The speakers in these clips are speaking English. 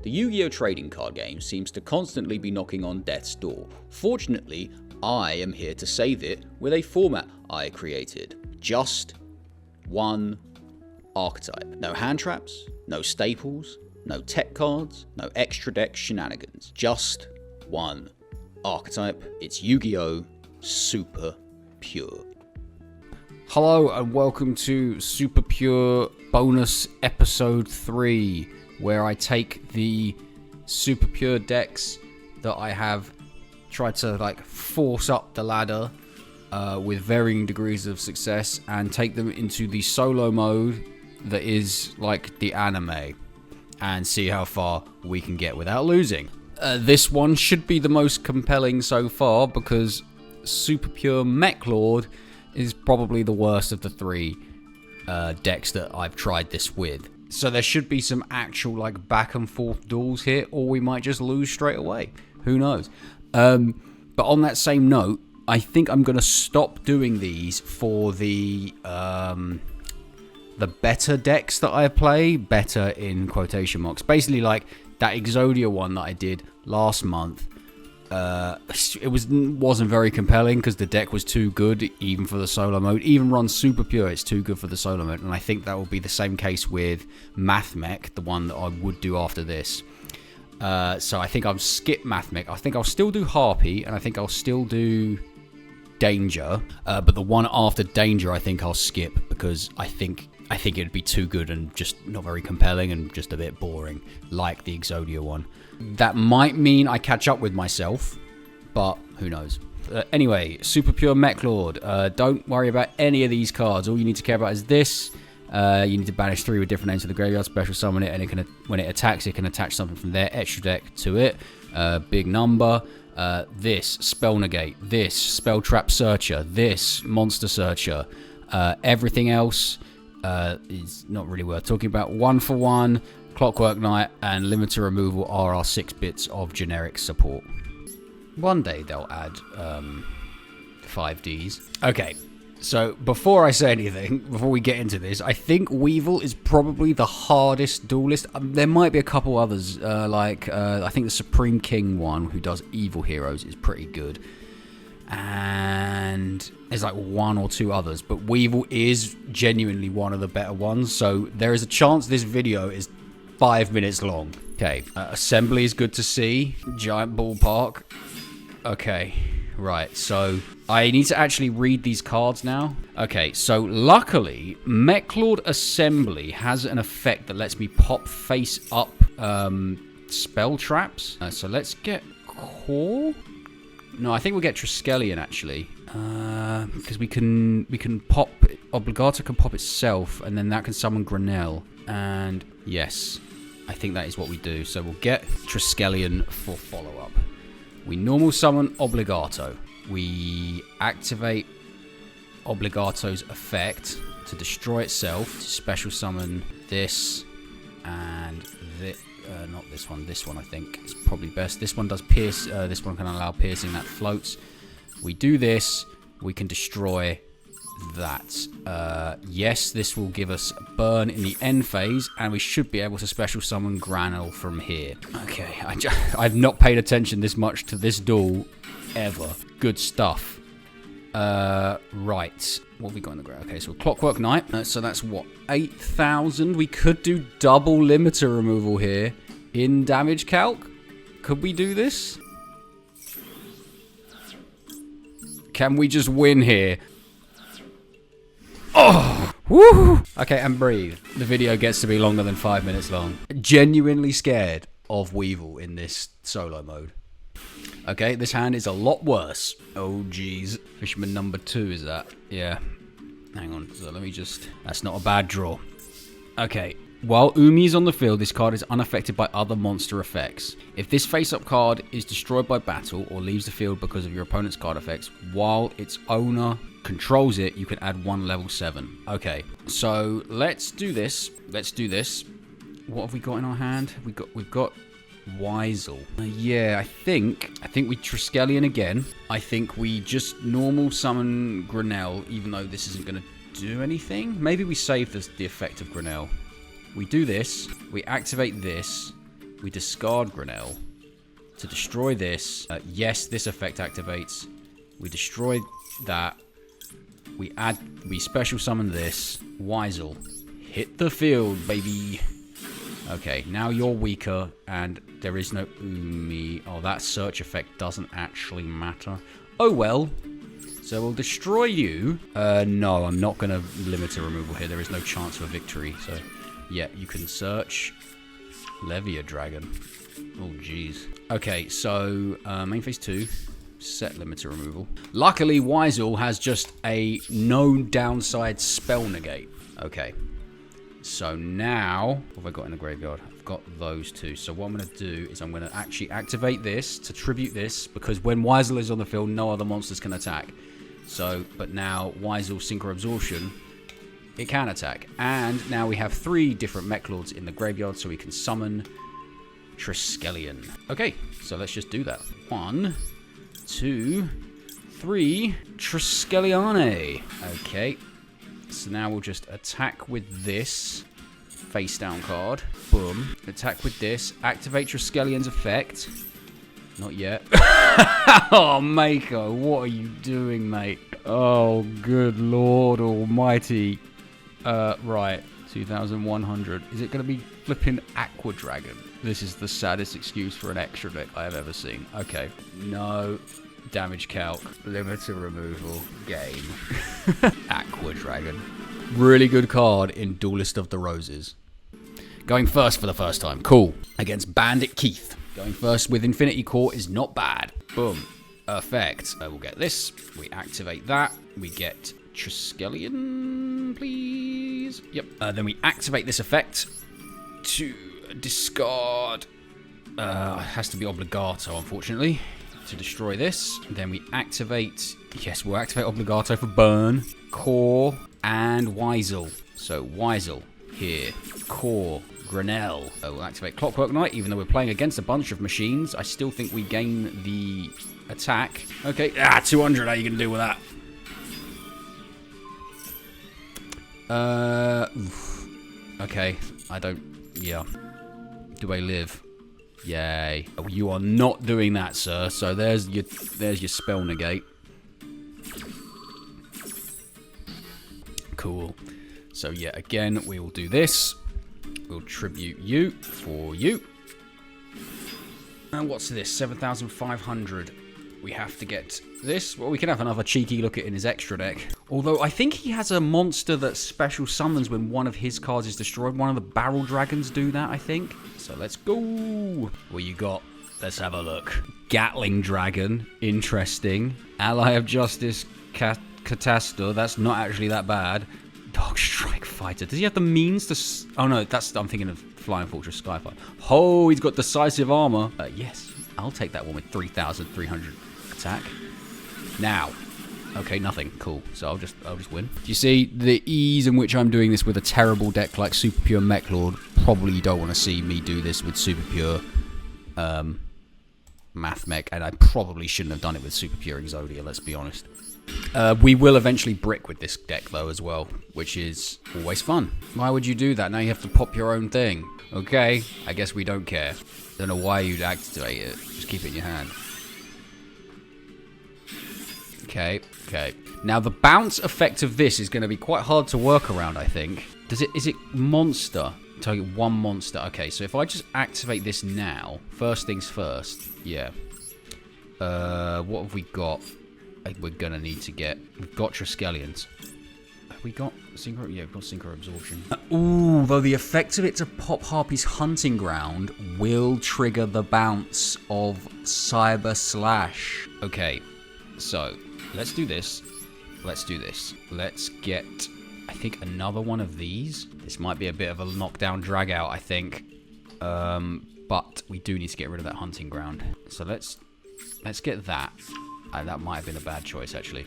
The Yu-Gi-Oh! Trading card game seems to constantly be knocking on death's door. Fortunately, I am here to save it with a format I created. Just one archetype. No hand traps, no staples, no tech cards, no extra deck shenanigans. Just one archetype. It's Yu-Gi-Oh! Super Pure. Hello and welcome to Super Pure Bonus Episode 3, where I take the Super Pure decks that I have tried to force up the ladder with varying degrees of success and take them into the solo mode that is like the anime and see how far we can get without losing. This one should be the most compelling so far because Super Pure Meklord is probably the worst of the three decks that I've tried this with. So there should be some actual back and forth duels here, or we might just lose straight away. Who knows? But on that same note, I think I'm going to stop doing these for the better decks that I play. Better in quotation marks. Basically like that Exodia one that I did last month. It wasn't very compelling because the deck was too good even for the solo mode. Even run Super Pure, it's too good for the solo mode, and I think that will be the same case with Mathmech, the one that I would do after this. So I think I'll skip Mathmech. I think I'll still do Harpy, and I think I'll still do Danger, but the one after Danger I think I'll skip because I think it'd be too good and just not very compelling and just a bit boring, like the Exodia one. That might mean I catch up with myself, but who knows. Anyway, Super Pure Meklord. Don't worry about any of these cards. All you need to care about is this. You need to banish 3 with different names to the graveyard, special summon it, and when it attacks, it can attach something from their extra deck to it. Big number. This, Spell Negate. This, Spell Trap Searcher. This, Monster Searcher. Everything else is not really worth talking about. 1 for 1. Clockwork Knight and Limiter Removal are our 6 bits of generic support. One day they'll add 5Ds. Okay, so before I say anything, before we get into this, I think Weevil is probably the hardest duelist. There might be a couple others, I think the Supreme King one, who does Evil Heroes, is pretty good. And there's 1 or 2 others, but Weevil is genuinely one of the better ones, so there is a chance this video is 5 minutes long. Okay, assembly is good to see. Giant ballpark. Okay, right, so I need to actually read these cards now. Okay, so luckily, Meklord Assembly has an effect that lets me pop face up spell traps. So let's get Core. No, I think we'll get Triskelion actually, because we can pop. Obligato can pop itself, and then that can summon Granel. And yes, I think that is what we do. So we'll get Triskelion for follow-up. We normal summon Obligato. We activate Obligato's effect to destroy itself. Special summon this and this. Not this one. This one I think is probably best. This one does pierce. This one can allow piercing that floats. We do this. We can destroy that. Yes, this will give us a burn in the end phase, and we should be able to special summon Granel from here. Okay, I've not paid attention this much to this duel ever. Good stuff. Right. What have we got in the ground? Okay, so Clockwork Knight. So that's what? 8,000. We could do double limiter removal here in damage calc. Could we do this? Can we just win here? Oh! Woo! Okay, and breathe. The video gets to be longer than 5 minutes long. Genuinely scared of Weevil in this solo mode. Okay, this hand is a lot worse. Oh, jeez. Fisherman number 2 is that? Yeah. Hang on. So let me just... That's not a bad draw. Okay. While Umi is on the field, this card is unaffected by other monster effects. If this face-up card is destroyed by battle or leaves the field because of your opponent's card effects, while its owner controls it, you can add 1 level 7. Okay. So let's do this. Let's do this. What have we got in our hand? We've got Weisel. Yeah, I think we Triskelion again. I think we just normal summon Granel, even though this isn't going to do anything. Maybe we save the effect of Granel. We do this. We activate this. We discard Grinnell to destroy this. Yes, this effect activates. We destroy that. We special summon this. Weisel. Hit the field, baby. Okay, now you're weaker, and there is no Umi. Oh, that search effect doesn't actually matter. Oh, well. So we'll destroy you. No, I'm not going to limit a removal here. There is no chance for victory. So, yeah, you can search. Levia Dragon. Oh, jeez. Okay, so main phase 2. Set limiter removal. Luckily, Weisel has just a no downside spell negate. Okay. So now, what have I got in the graveyard? I've got those two. So what I'm going to do is I'm going to actually activate this to tribute this, because when Weisel is on the field, no other monsters can attack. So, but now Weisel Synchro Absorption, it can attack. And now we have 3 different Meklords in the graveyard, so we can summon Triskelion. Okay, so let's just do that. 1, 2, 3, Triskeliane. Okay. So now we'll just attack with this face down card. Boom. Attack with this. Activate Triskelion's effect. Not yet. Oh, Mako, what are you doing, mate? Oh, good Lord Almighty. Right. 2,100. Is it going to be flipping Aqua Dragon? This is the saddest excuse for an extra deck I have ever seen. Okay. No. Damage calc, limiter removal, game. Aqua Dragon. Really good card in Duelist of the Roses. Going first for the first time. Cool. Against Bandit Keith. Going first with Infinity Core is not bad. Boom. Effect. We'll get this. We activate that. We get Triskelion, please. Yep. Then we activate this effect to discard. It has to be Obligato, unfortunately, to destroy this. Then we activate, yes, we'll activate Obligato for burn, Core, and Weisel. So Weisel here, Core, Grinnell. We'll activate Clockwork Knight, even though we're playing against a bunch of machines. I still think we gain the attack. Okay, 200, how are you going to deal with that? Okay, I don't, yeah. Do I live? Yay. Oh, you are not doing that, sir. So there's your spell negate. Cool. So yeah, again, we will do this. We'll tribute you for you. And what's this? 7,500. We have to get this. Well, we can have another cheeky look at in his extra deck. Although I think he has a monster that special summons when one of his cards is destroyed. One of the barrel dragons do that, I think. So let's go. What you got? Let's have a look. Gatling Dragon. Interesting. Ally of Justice Catastor. That's not actually that bad. Dog Strike Fighter. Does he have the means to... Oh, no. I'm thinking of Flying Fortress Skyfire. Oh, he's got decisive armor. Yes. I'll take that one with 3,300 attack. Now. Okay, nothing. Cool. So I'll just win. Do you see the ease in which I'm doing this with a terrible deck like Super Pure Meklord? Probably you don't want to see me do this with Super Pure Math Mech, and I probably shouldn't have done it with Super Pure Exodia, let's be honest. We will eventually brick with this deck though as well, which is always fun. Why would you do that? Now you have to pop your own thing. Okay, I guess we don't care. Don't know why you'd activate it. Just keep it in your hand. Okay. Now the bounce effect of this is going to be quite hard to work around, I think. Is it monster? Target one monster. Okay, so if I just activate this now, first things first. Yeah. What have we got? We're gonna need to get. We've got Triskelions. Have we got Synchro? Yeah, we've got Synchro Absorption. Ooh, though the effect of it to pop Harpy's Hunting Ground will trigger the bounce of Cyber Slash. Okay, so let's do this. Let's do this. Let's get, I think, another one of these. This might be a bit of a knockdown drag out, I think. But we do need to get rid of that Hunting Ground. So let's get that. That might have been a bad choice, actually.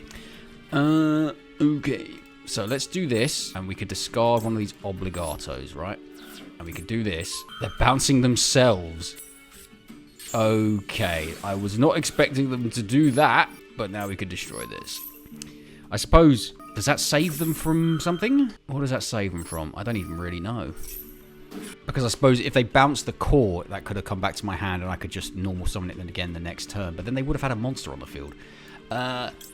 Okay. So let's do this, and we could discard one of these Obligatos, right? And we could do this. They're bouncing themselves. Okay. I was not expecting them to do that, but now we could destroy this. I suppose, does that save them from something? What does that save them from? I don't even really know. Because I suppose if they bounced the core, that could have come back to my hand and I could just normal summon it then again the next turn. But then they would have had a monster on the field.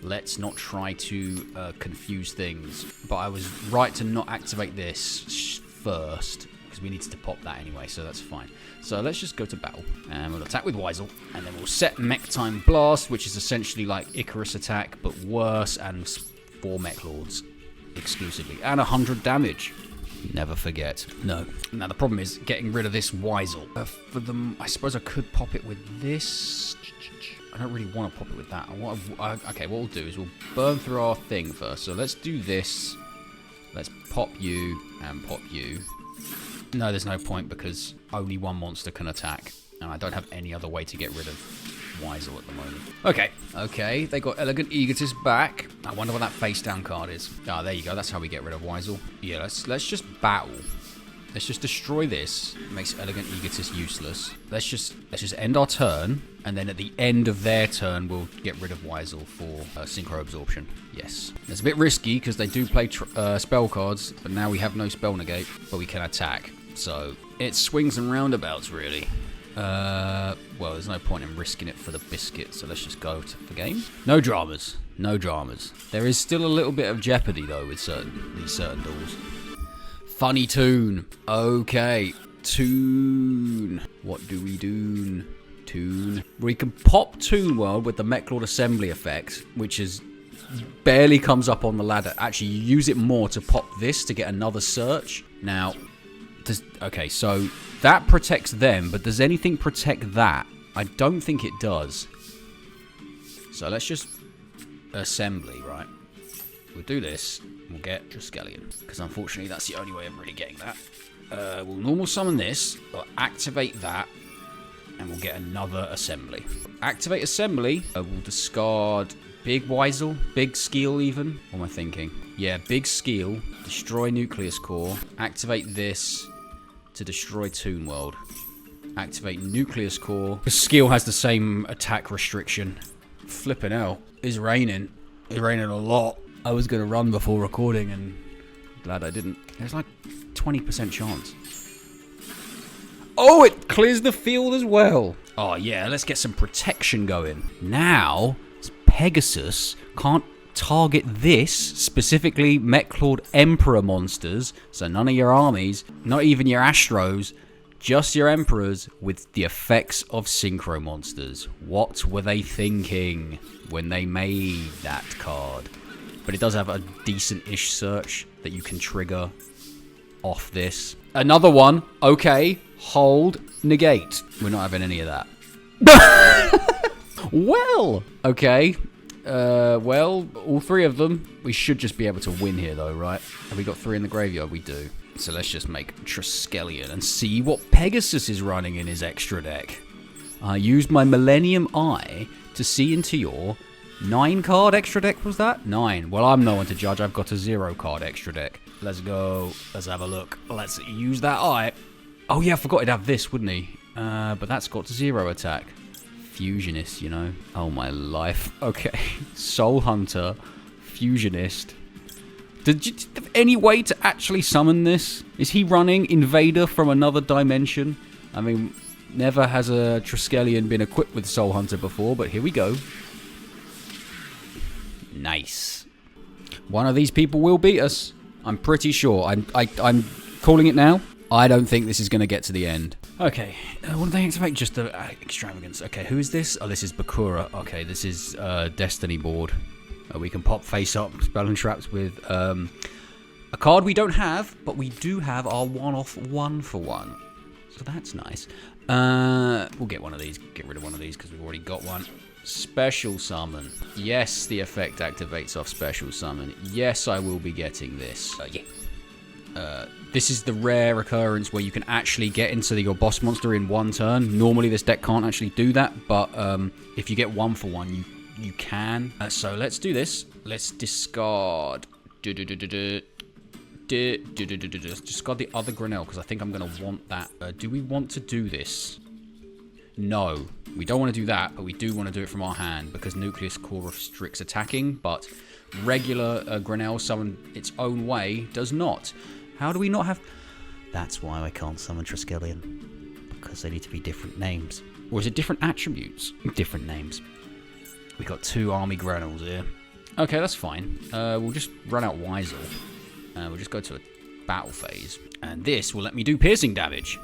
Let's not try to confuse things. But I was right to not activate this first, because we needed to pop that anyway, so that's fine. So let's just go to battle, and we'll attack with Weisel, and then we'll set Mech Time Blast, which is essentially like Icarus attack, but worse, and 4 Meklords exclusively, and 100 damage. Never forget. No. Now the problem is getting rid of this Weisel. For them, I suppose I could pop it with this. I don't really want to pop it with that. Okay, what we'll do is we'll burn through our thing first. So let's do this. Let's pop you and pop you. No, there's no point because only one monster can attack. And I don't have any other way to get rid of Weisel at the moment. Okay, they got Elegant Egotist back. I wonder what that face down card is. Ah, there you go. That's how we get rid of Weisel. Yeah, let's just battle. Let's just destroy this. It makes Elegant Egotist useless. Let's just end our turn, and then at the end of their turn, we'll get rid of Weisel for Synchro Absorption. Yes. It's a bit risky because they do play spell cards, but now we have no spell negate, but we can attack. So it swings and roundabouts, really. Well, there's no point in risking it for the biscuit, so let's just go for game. No dramas. No dramas. There is still a little bit of jeopardy, though, with these certain duels. Funny tune. Okay. Tune. What do we do? Tune. We can pop Toon World with the Meklord Assembly effect, which is barely comes up on the ladder. Actually, you use it more to pop this to get another search. Now, okay, so that protects them, but does anything protect that? I don't think it does. So let's just assembly, right? We'll do this. We'll get Triskelion, because unfortunately that's the only way of really getting that. We'll normal summon this, we'll activate that, and we'll get another assembly. Activate assembly, we'll discard Big Weisel, Big Skeel even. What am I thinking? Yeah, Big Skeel, destroy Nucleus Core, activate this to destroy Toon World. Activate Nucleus Core. The Skeel has the same attack restriction. Flipping hell. It's raining. It's raining a lot. I was going to run before recording and glad I didn't. There's like 20% chance. Oh, it clears the field as well. Oh yeah, let's get some protection going. Now, Pegasus can't target this, specifically Meklord Emperor monsters, so none of your armies, not even your Astros, just your Emperors with the effects of Synchro monsters. What were they thinking when they made that card? But it does have a decent-ish search that you can trigger off this. Another one. Okay. Hold. Negate. We're not having any of that. Well. Okay. Well, all 3 of them. We should just be able to win here, though, right? Have we got 3 in the graveyard? We do. So let's just make Triskelion and see what Pegasus is running in his extra deck. I used my Millennium Eye to see into your 9-card extra deck, was that? 9. Well, I'm no one to judge. I've got a 0-card extra deck. Let's go. Let's have a look. Let's use that eye. Oh, yeah, I forgot he'd have this, wouldn't he? But that's got 0 attack. Fusionist, you know. Oh, my life. Okay. Soul Hunter. Fusionist. Did you have any way to actually summon this? Is he running Invader from another dimension? I mean, never has a Triskelion been equipped with Soul Hunter before, but here we go. Nice. One of these people will beat us. I'm pretty sure. I'm calling it now. I don't think this is going to get to the end. Okay. What do they activate? Just the extravagance. Okay, who is this? Oh, this is Bakura. Okay, this is Destiny board. We can pop face up spell and traps with a card we don't have, but we do have our one-off 1-for-1. So that's nice. We'll get one of these. Get rid of one of these because we've already got one. Special summon. Yes, the effect activates off special summon. Yes, I will be getting this. Yeah. This is the rare occurrence where you can actually get into your boss monster in 1 turn. Normally this deck can't actually do that, but if you get 1-for-1, you can. So let's do this. Let's discard. Discard the other Grinnell because I think I'm going to want that. Do we want to do this? No, we don't want to do that, but we do want to do it from our hand because Nucleus Core restricts attacking, but regular Grinnell summon its own way does not. How do we not have... That's why I can't summon Triskelion. Because they need to be different names. Or is it different attributes? Different names. We got 2 army granules here. Okay, that's fine. We'll just run out Weisel. We'll just go to a battle phase. And this will let me do piercing damage.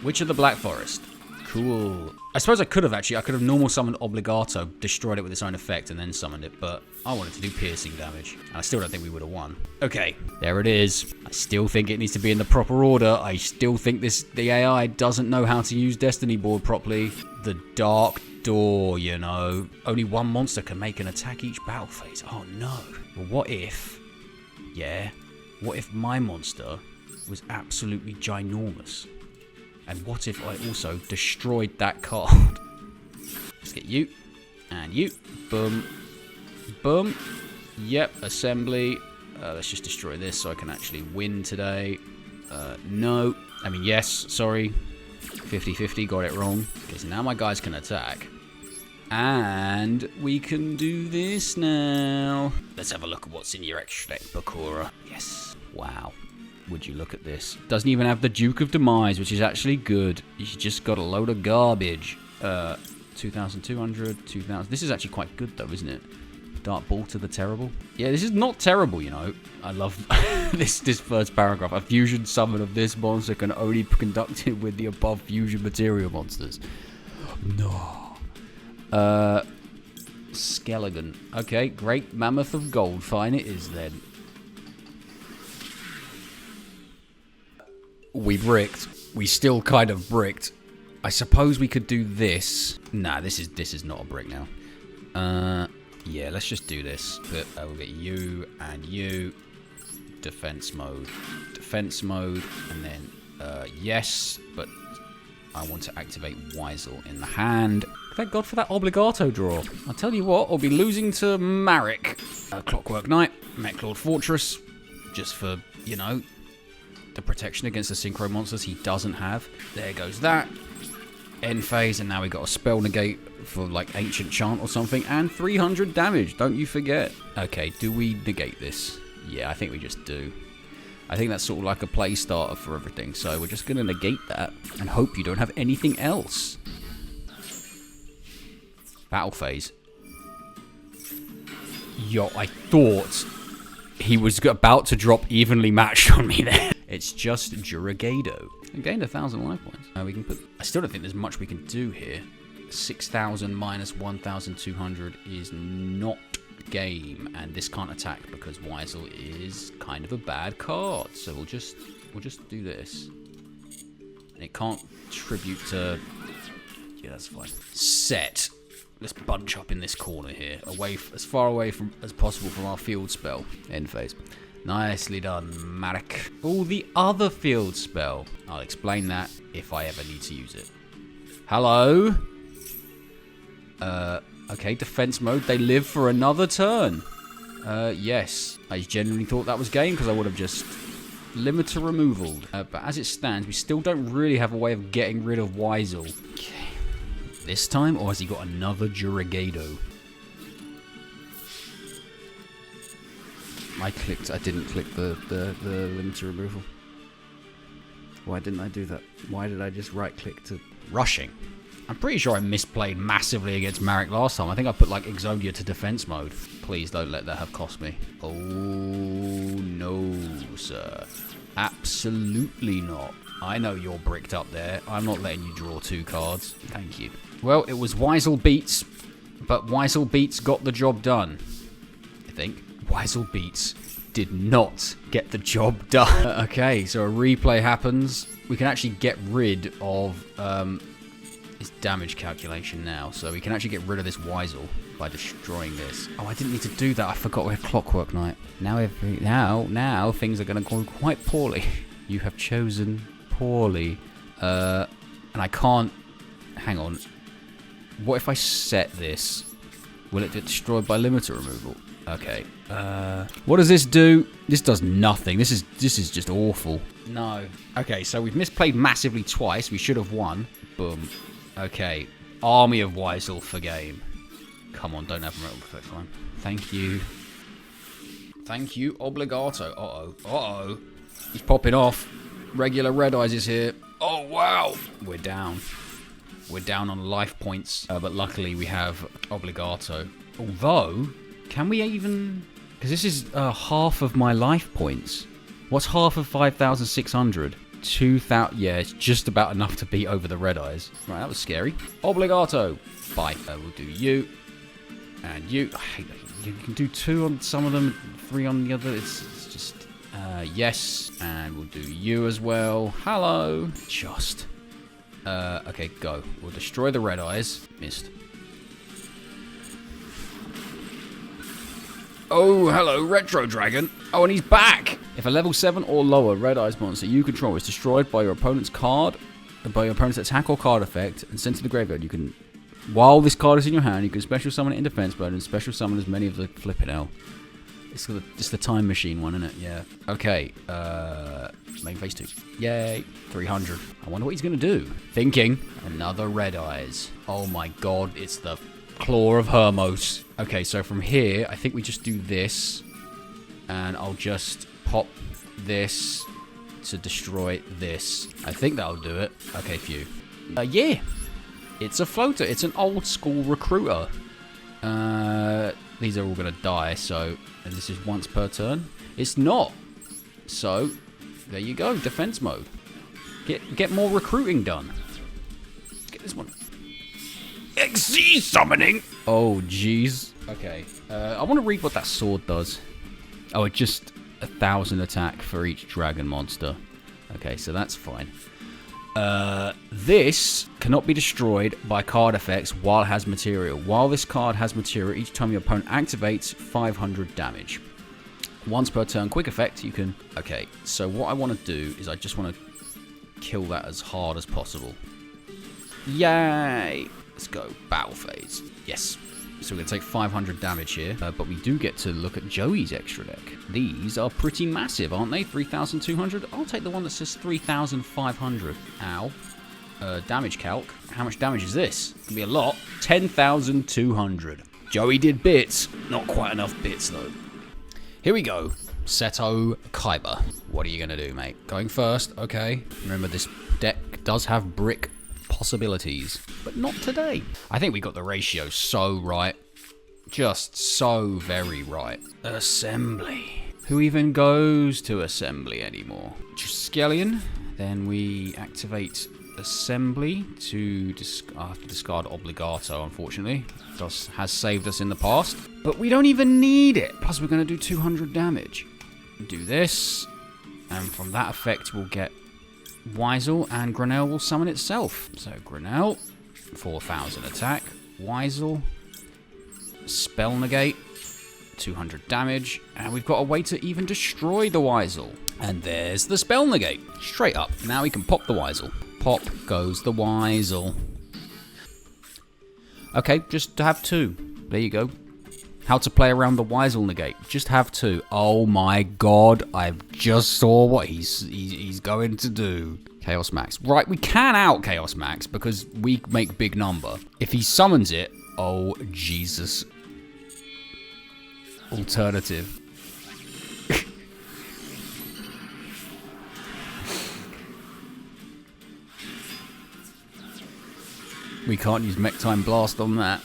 Witch of the Black Forest. Cool. I suppose I could have normal summoned Obligato, destroyed it with its own effect, and then summoned it, but I wanted to do piercing damage. And I still don't think we would have won. Okay, there it is. I still think it needs to be in the proper order. I still think the AI doesn't know how to use Destiny Board properly. The Dark Door, you know. Only one monster can make an attack each battle phase. Oh no. Well, what if my monster was absolutely ginormous? And what if I also destroyed that card? Let's get you. And you. Boom. Boom. Yep, assembly. Let's just destroy this so I can actually win today. No. I mean, yes, sorry. 50-50, got it wrong. Okay, so now my guys can attack. And we can do this now. Let's have a look at what's in your extra deck, Bakura. Yes. Wow. Would you look at this? Doesn't even have the Duke of Demise, which is actually good. You just got a load of garbage. 2,200, 2,000. This is actually quite good, though, isn't it? Dark Ball to the Terrible. Yeah, this is not terrible, you know. I love this first paragraph. A fusion summon of this monster can only be conducted with the above fusion material monsters. No. Skeleton. Okay, great. Mammoth of Gold. Fine it is, then. We bricked. We still kind of bricked. I suppose we could do this. Nah, this is not a brick now. Yeah, let's just do this. But we'll get you and you. Defense mode. Defense mode. And then, yes. But I want to activate Weisel in the hand. Thank God for that Obligato draw. I'll tell you what, I'll be losing to Marek. Clockwork Knight. Meklord Fortress. Just for, you know, the protection against the synchro monsters he doesn't have. There goes that. End phase, and now we got a spell negate for like Ancient Chant or something, and 300 damage, don't you forget. Okay, do we negate this? Yeah, I think we just do. I think that's sort of like a play starter for everything, so we're just going to negate that and hope you don't have anything else. Battle phase. Yo, I thought he was about to drop evenly matched on me there. It's just Duragado. I gained 1,000 life points. We can put. I still don't think there's much we can do here. 6,000 minus 1,200 is not game, and this can't attack because Weisel is kind of a bad card. So we'll just do this. And it can't tribute to. Yeah, that's fine. Set. Let's bunch up in this corner here, as far away from as possible from our field spell. End phase. Nicely done, Marek. Oh, the other field spell. I'll explain that if I ever need to use it. Hello? Okay, defense mode. They live for another turn. Yes. I genuinely thought that was game because I would have just limiter removal. But as it stands, we still don't really have a way of getting rid of Weisel. Okay. This time, or has he got another Duragado? I didn't click the limiter removal. Why didn't I do that? Why did I just right click to rushing? I'm pretty sure I misplayed massively against Marek last time. I think I put like Exodia to defense mode. Please don't let that have cost me. Oh no, sir. Absolutely not. I know you're bricked up there. I'm not letting you draw 2 cards. Thank you. Well, it was Weisel Beats, but Weisel Beats got the job done. I think. Weisel Beats did not get the job done. Okay, so a replay happens. We can actually get rid of his damage calculation now. So we can actually get rid of this Weisel by destroying this. Oh, I didn't need to do that. I forgot we had Clockwork Knight. Now things are going to go quite poorly. You have chosen poorly. And I can't... Hang on. What if I set this? Will it get destroyed by limiter removal? Okay. What does this do? This does nothing. This is just awful. No. Okay, so we've misplayed massively twice. We should have won. Boom. Okay. Army of Weisel for game. Come on, don't have remote effect time. Thank you. Thank you, Obligato. Uh-oh. Uh-oh. He's popping off. Regular Red Eyes is here. Oh, wow. We're down. We're down on life points. But luckily we have Obligato. Although, can we even... Because this is half of my life points. What's half of 5,600? 2,000. Yeah, it's just about enough to beat over the Red Eyes. Right, that was scary. Obligato. Bye. We'll do you. And you. I hate that. You can do 2 on some of them, 3 on the other. It's just... yes. And we'll do you as well. Hello. Just. Okay, go. We'll destroy the Red Eyes. Missed. Oh, hello, Retro Dragon. Oh, and he's back. If a level 7 or lower Red Eyes monster you control is destroyed by your opponent's card, by your opponent's attack or card effect, and sent to the graveyard, you can... While this card is in your hand, you can special summon it in defense mode and special summon as many of the flipping hell. It's the time machine one, isn't it? Yeah. Okay. Main phase 2. Yay. 300. I wonder what he's going to do. Thinking. Another Red Eyes. Oh my god. It's the Claw of Hermos. Okay, so from here, I think we just do this. And I'll just pop this to destroy this. I think that'll do it. Okay, phew. Yeah. It's a floater. It's an old school recruiter. These are all going to die, so... And this is once per turn. It's not. So, there you go. Defense mode. Get more recruiting done. Let's get this one. XZ summoning! Oh, jeez. Okay. I want to read what that sword does. Oh, it just 1,000 attack for each dragon monster. Okay, so that's fine. This cannot be destroyed by card effects while it has material. While this card has material, each time your opponent activates, 500 damage. Once per turn, quick effect, you can... Okay, so what I want to do is I just want to kill that as hard as possible. Yay! Let's go. Battle phase. Yes. So we're going to take 500 damage here, but we do get to look at Joey's extra deck. These are pretty massive, aren't they? 3,200? I'll take the one that says 3,500. Ow. Damage calc. How much damage is this? It's going to be a lot. 10,200. Joey did bits. Not quite enough bits, though. Here we go. Seto Kaiba. What are you going to do, mate? Going first. Okay. Remember, this deck does have brick possibilities, but not today. I think we got the ratio so right. Just so very right. Assembly. Who even goes to assembly anymore? Triskelion. Then we activate assembly to discard Obligato, unfortunately. Has saved us in the past. But we don't even need it. Plus we're going to do 200 damage. Do this. And from that effect we'll get Weisel, and Grenell will summon itself. So Grenell, 4,000 attack. Weisel, spell negate, 200 damage. And we've got a way to even destroy the Weisel. And there's the spell negate. Straight up. Now we can pop the Weisel. Pop goes the Weisel. Okay, just have 2. There you go. How to play around the Weisel negate. Just have 2. Oh my god, I just saw what he's going to do. Chaos Max. Right, we can out Chaos Max because we make big number. If he summons it, oh Jesus. Alternative. We can't use Mech Time Blast on that.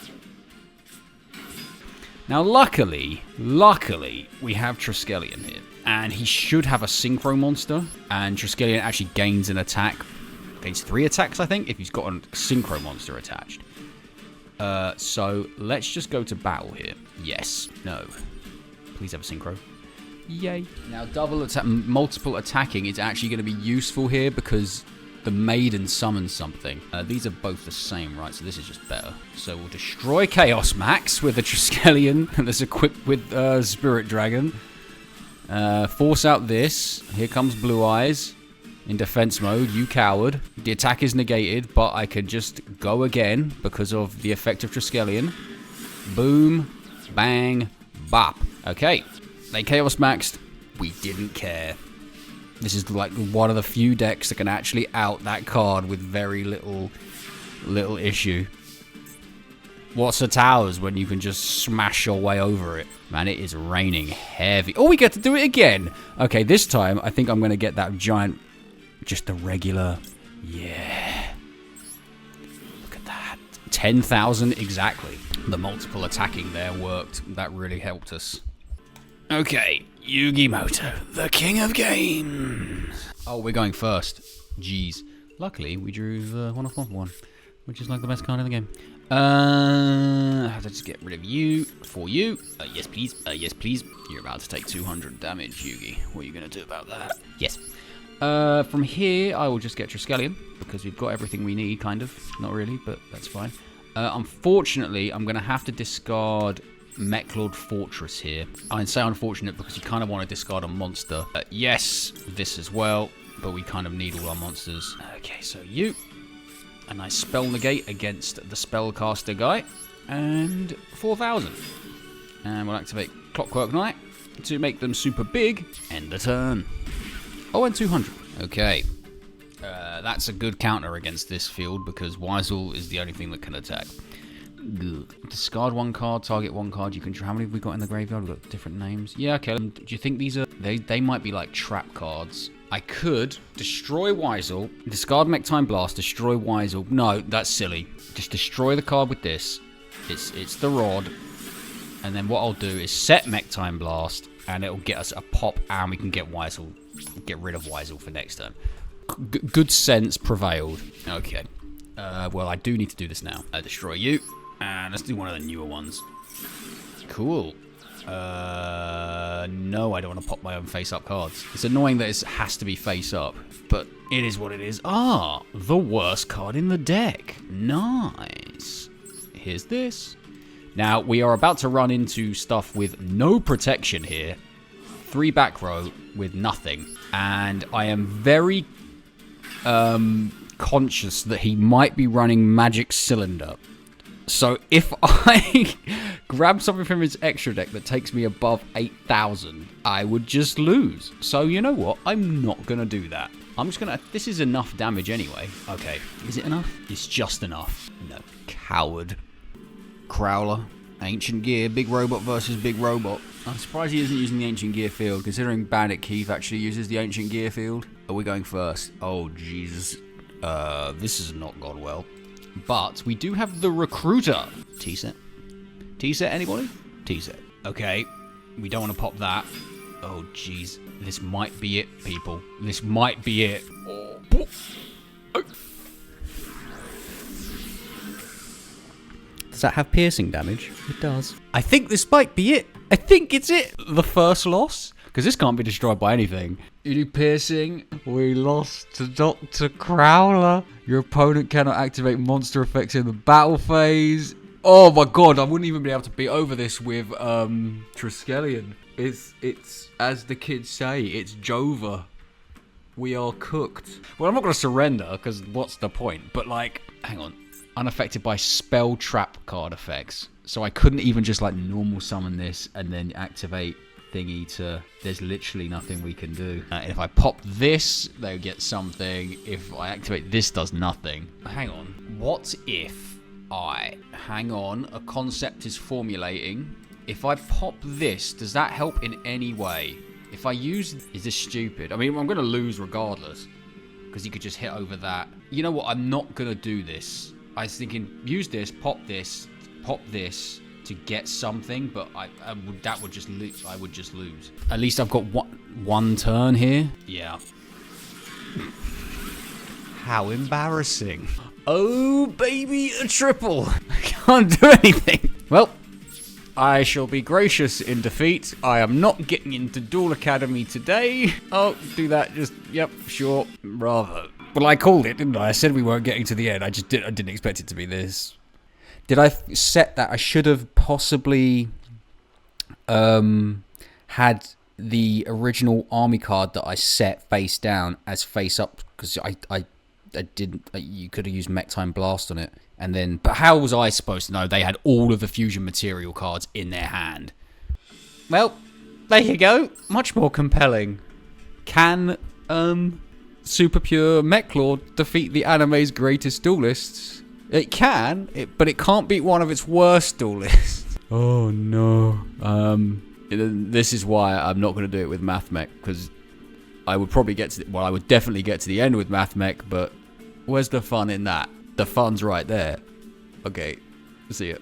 Now, luckily, we have Triskelion here. And he should have a Synchro monster. And Triskelion actually gains an attack. Gains 3 attacks, I think, if he's got a Synchro monster attached. So, let's just go to battle here. Yes. No. Please have a Synchro. Yay. Now, multiple attacking is actually going to be useful here because the Maiden summons something. These are both the same, right? So this is just better. So we'll destroy Chaos Max with a Triskelion that's equipped with Spirit Dragon. Force out this. Here comes Blue Eyes in defense mode. You coward. The attack is negated, but I can just go again because of the effect of Triskelion. Boom. Bang. Bop. Okay. They Chaos Maxed. We didn't care. This is like one of the few decks that can actually out that card with very little issue. What's the towers when you can just smash your way over it? Man, it is raining heavy. Oh, we get to do it again. Okay, this time, I think I'm going to get that giant, just the regular. Yeah. Look at that. 10,000 exactly. The multiple attacking there worked. That really helped us. Okay, Yugi Moto, the king of games. Oh, we're going first. Jeez. Luckily, we drew one off one, which is like the best card in the game. I have to just get rid of you for you. Yes, please. Yes, please. You're about to take 200 damage, Yugi. What are you going to do about that? Yes. From here, I will just get Triskelion, because we've got everything we need, kind of. Not really, but that's fine. Unfortunately, I'm going to have to discard Meklord Fortress here. I say unfortunate because you kind of want to discard a monster. Yes, this as well, but we kind of need all our monsters. Okay, so you. A nice spell negate against the spellcaster guy. And 4,000. And we'll activate Clockwork Knight to make them super big. End the turn. Oh, and 200. Okay. That's a good counter against this field because Weisel is the only thing that can attack. Good. Discard one card, target one card. You can. How many have we got in the graveyard? We've got different names. Yeah, okay. Do you think these are... They might be like trap cards. I could destroy Weisel, discard Mech-Time Blast, destroy Weisel. No, that's silly. Just destroy the card with this. It's the rod. And then what I'll do is set Mech-Time Blast, and it'll get us a pop, and we can get Weisel. Get rid of Weisel for next turn. Good sense prevailed. Okay. Well, I do need to do this now. Destroy you. And let's do one of the newer ones. Cool. No, I don't want to pop my own face-up cards. It's annoying that it has to be face-up, but it is what it is. Ah, the worst card in the deck. Nice. Here's this. Now, we are about to run into stuff with no protection here. 3 back row with nothing. And I am very conscious that he might be running Magic Cylinder. So if I grab something from his extra deck that takes me above 8,000, I would just lose. So you know what? I'm not going to do that. I'm just going to... This is enough damage anyway. Okay. Is it enough? It's just enough. No. Coward. Crowler. Ancient Gear. Big Robot versus Big Robot. I'm surprised he isn't using the Ancient Gear field, considering Bandit Keith actually uses the Ancient Gear field. Are we going first? Oh, Jesus. This has not gone well. But we do have the Recruiter. T-set. T-set, anybody? T-set. Okay. We don't want to pop that. Oh, jeez. This might be it, people. This might be it. Oh. Does that have piercing damage? It does. I think this might be it. I think it's it. The first loss. Because this can't be destroyed by anything. You do piercing. We lost to Dr. Crowler. Your opponent cannot activate monster effects in the battle phase. Oh my god, I wouldn't even be able to beat over this with Triskelion. It's as the kids say, it's Jova. We are cooked. Well, I'm not going to surrender, because what's the point? But like, hang on. Unaffected by spell trap card effects. So I couldn't even just like normal summon this and then activate thingy to... There's literally nothing we can do. If I pop this, they'll get something. If I activate this, does nothing. Hang on. What if I... Hang on. A concept is formulating. If I pop this, does that help in any way? If I use... Is this stupid? I mean, I'm going to lose regardless. Because you could just hit over that. You know what? I'm not going to do this. I was thinking, use this, pop this to get something, but I would just lose. At least I've got one turn here. Yeah. How embarrassing. Oh, baby, a triple. I can't do anything. Well, I shall be gracious in defeat. I am not getting into Duel Academy today. Oh, do that. Just, yep, sure. Bravo. Well, I called it, didn't I? I said we weren't getting to the end. I didn't expect it to be this. Did I set that? I should have possibly had the original army card that I set face down as face up, because I didn't. You could have used Mech-Time Blast on it, and then. But how was I supposed to know they had all of the fusion material cards in their hand? Well, there you go. Much more compelling. Can Super Pure Meklord defeat the anime's greatest duelists? It can, but it can't beat one of its worst duelists. Oh no. This is why I'm not going to do it with MathMech, because I would probably I would definitely get to the end with MathMech, but where's the fun in that? The fun's right there. Okay, see ya.